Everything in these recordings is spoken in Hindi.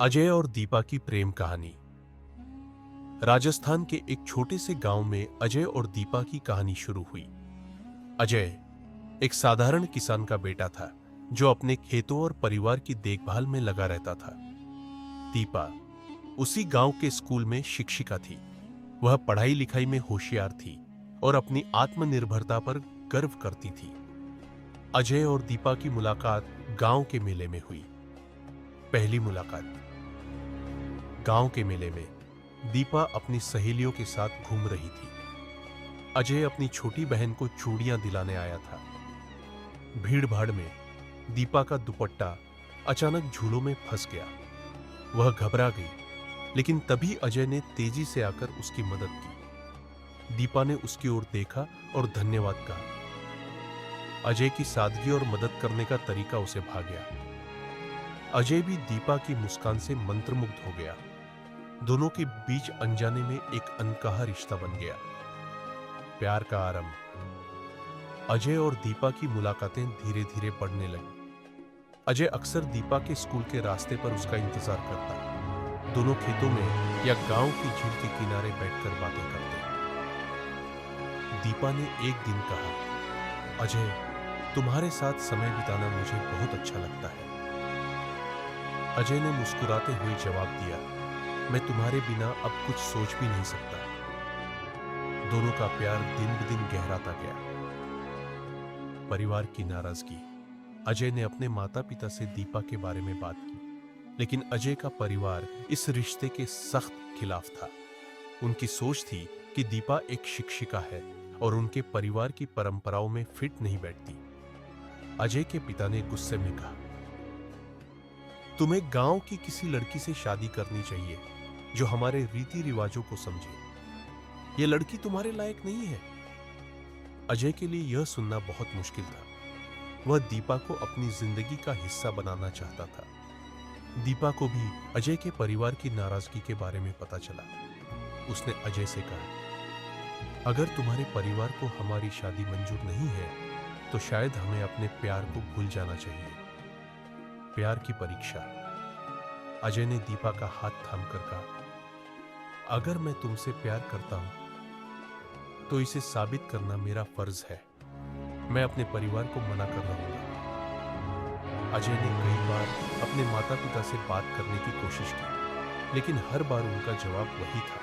अजय और दीपा की प्रेम कहानी। राजस्थान के एक छोटे से गांव में अजय और दीपा की कहानी शुरू हुई। अजय एक साधारण किसान का बेटा था जो अपने खेतों और परिवार की देखभाल में लगा रहता था। दीपा उसी गांव के स्कूल में शिक्षिका थी। वह पढ़ाई लिखाई में होशियार थी और अपनी आत्मनिर्भरता पर गर्व करती थी। अजय और दीपा की मुलाकात गांव के मेले में हुई। पहली मुलाकात। गांव के मेले में दीपा अपनी सहेलियों के साथ घूम रही थी। अजय अपनी छोटी बहन को चूड़ियां दिलाने आया था। भीड़ भाड़ में दीपा का दुपट्टा अचानक झूलों में फंस गया। वह घबरा गई, लेकिन तभी अजय ने तेजी से आकर उसकी मदद की। दीपा ने उसकी ओर देखा और धन्यवाद कहा। अजय की सादगी और मदद करने का तरीका उसे भा गया। अजय भी दीपा की मुस्कान से मंत्रमुग्ध हो गया। दोनों के बीच अनजाने में एक अनकहा रिश्ता बन गया। प्यार का आरंभ। अजय और दीपा की मुलाकातें धीरे धीरे बढ़ने लगी। अजय अक्सर दीपा के स्कूल के रास्ते पर उसका इंतजार करता। दोनों खेतों में या गांव की झील के किनारे बैठकर बातें करते। दीपा ने एक दिन कहा, अजय, तुम्हारे साथ समय बिताना मुझे बहुत अच्छा लगता है। अजय ने मुस्कुराते हुए जवाब दिया, मैं तुम्हारे बिना अब कुछ सोच भी नहीं सकता। दोनों का प्यार दिन ब दिन गहराता गया। परिवार की नाराजगी। अजय ने अपने माता पिता से दीपा के बारे में बात की, लेकिन अजय का परिवार इस रिश्ते के सख्त खिलाफ था। उनकी सोच थी कि दीपा एक शिक्षिका है और उनके परिवार की परंपराओं में फिट नहीं बैठती। अजय के पिता ने गुस्से में कहा, तुम्हें गांव की किसी लड़की से शादी करनी चाहिए जो हमारे रीति रिवाजों को समझे। यह लड़की तुम्हारे लायक नहीं है। अजय के लिए यह सुनना बहुत मुश्किल था। वह दीपा को अपनी जिंदगी का हिस्सा बनाना चाहता था। दीपा को भी अजय के परिवार की नाराजगी के बारे में पता चला। उसने अजय से कहा, अगर तुम्हारे परिवार को हमारी शादी मंजूर नहीं है तो शायद हमें अपने प्यार को भूल जाना चाहिए। प्यार की परीक्षा। अजय ने दीपा का हाथ थामकर कहा, अगर मैं तुमसे प्यार करता हूं तो इसे साबित करना मेरा फर्ज है। मैं अपने परिवार को मना कर रहूंगा। अजय ने कई बार अपने माता पिता से बात करने की कोशिश की, लेकिन हर बार उनका जवाब वही था।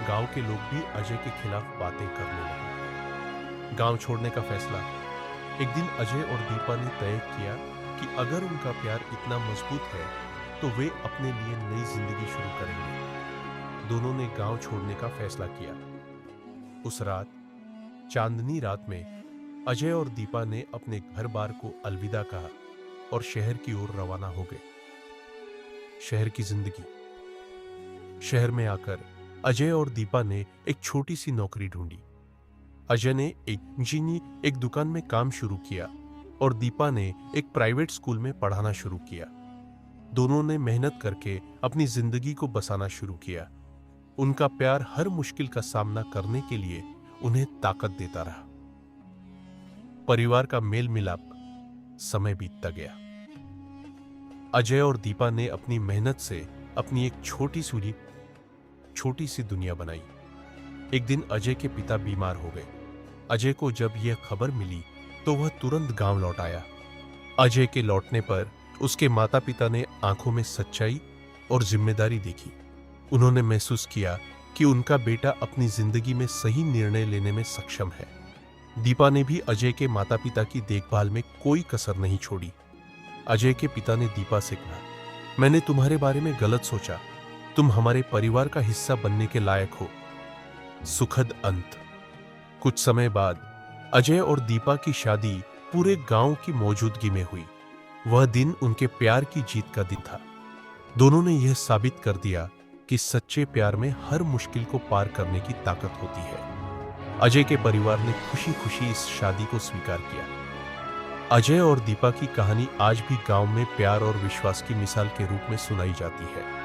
गांव के लोग भी अजय के खिलाफ बातें करने लगे। गांव छोड़ने का फैसला। एक दिन अजय और दीपा ने तय किया कि अगर उनका प्यार इतना मजबूत है तो वे अपने लिए नई जिंदगी शुरू करेंगे। दोनों ने गांव छोड़ने का फैसला किया। उस रात, चांदनी रात में, अजय और दीपा ने अपने घर बार को अलविदा कहा और शहर की ओर रवाना हो गए। शहर की जिंदगी। शहर में आकर अजय और दीपा ने एक छोटी सी नौकरी ढूंढी। अजय ने एक दुकान में काम शुरू किया और दीपा ने एक प्राइवेट स्कूल में पढ़ाना शुरू किया। दोनों ने मेहनत करके अपनी जिंदगी को बसाना शुरू किया। उनका प्यार हर मुश्किल का सामना करने के लिए उन्हें ताकत देता रहा। परिवार का मेल मिलाप। समय बीतता गया। अजय और दीपा ने अपनी मेहनत से अपनी एक छोटी सी दुनिया बनाई। एक दिन अजय के पिता बीमार हो गए। अजय को जब यह खबर मिली तो वह तुरंत गांव लौट आया। अजय के लौटने पर उसके माता पिता ने आंखों में सच्चाई और जिम्मेदारी देखी। उन्होंने महसूस किया कि उनका बेटा अपनी जिंदगी में सही निर्णय लेने में सक्षम है। दीपा ने भी अजय के माता पिता की देखभाल में कोई कसर नहीं छोड़ी। अजय के पिता ने दीपा से कहा, मैंने तुम्हारे बारे में गलत सोचा। तुम हमारे परिवार का हिस्सा बनने के लायक हो। सुखद अंत। कुछ समय बाद अजय और दीपा की शादी पूरे गांव की मौजूदगी में हुई। वह दिन उनके प्यार की जीत का दिन था। दोनों ने यह साबित कर दिया कि सच्चे प्यार में हर मुश्किल को पार करने की ताकत होती है। अजय के परिवार ने खुशी खुशी इस शादी को स्वीकार किया। अजय और दीपा की कहानी आज भी गांव में प्यार और विश्वास की मिसाल के रूप में सुनाई जाती है।